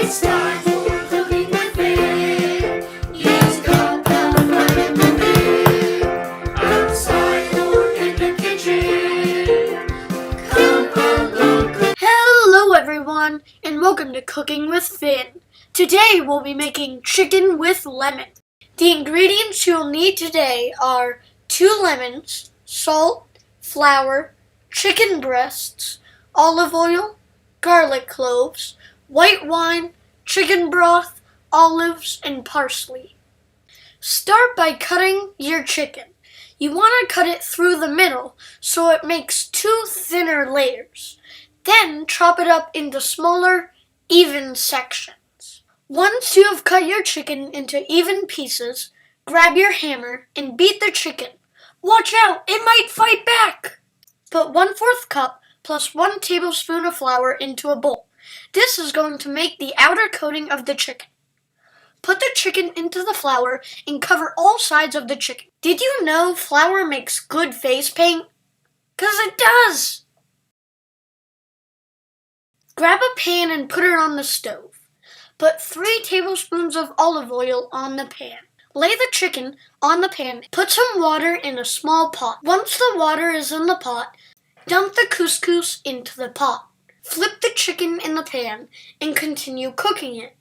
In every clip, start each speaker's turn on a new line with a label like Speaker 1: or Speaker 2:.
Speaker 1: It's time for Cooking with Finn. He's got the fun in the bin. Outside or in the kitchen. Come along,
Speaker 2: Hello everyone, and welcome to Cooking with Finn. Today we'll be making chicken with lemon. The ingredients you'll need today are 2 lemons, salt, flour, chicken breasts, olive oil, garlic cloves, white wine, chicken broth, olives, and parsley. Start by cutting your chicken. You want to cut it through the middle so it makes 2 thinner layers. Then chop it up into smaller, even sections. Once you have cut your chicken into even pieces, grab your hammer and beat the chicken. Watch out, it might fight back! Put 1/4 cup plus 1 tablespoon of flour into a bowl. This is going to make the outer coating of the chicken. Put the chicken into the flour and cover all sides of the chicken. Did you know flour makes good face paint? 'Cause it does! Grab a pan and put it on the stove. Put 3 tablespoons of olive oil on the pan. Lay the chicken on the pan. Put some water in a small pot. Once the water is in the pot, dump the couscous into the pot. Flip the chicken in the pan and continue cooking it.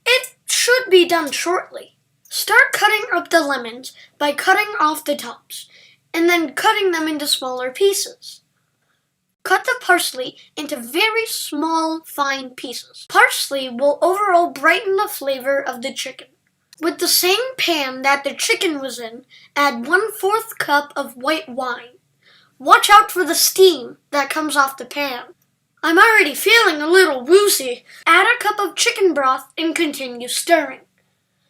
Speaker 2: It should be done shortly. Start cutting up the lemons by cutting off the tops and then cutting them into smaller pieces. Cut the parsley into very small, fine pieces. Parsley will overall brighten the flavor of the chicken. With the same pan that the chicken was in, add 1/4 cup of white wine. Watch out for the steam that comes off the pan. I'm already feeling a little woozy. Add a cup of chicken broth and continue stirring.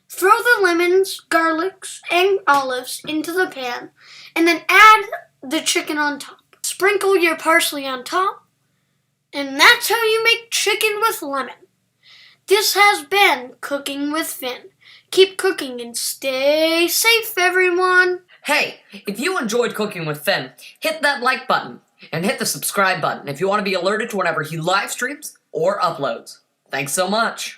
Speaker 2: Throw the lemons, garlics, and olives into the pan and then add the chicken on top. Sprinkle your parsley on top, and that's how you make chicken with lemon. This has been Cooking with Finn. Keep cooking and stay safe, everyone.
Speaker 3: Hey, if you enjoyed Cooking with Finn, hit that like button and hit the subscribe button if you want to be alerted to whenever he live streams or uploads. Thanks so much.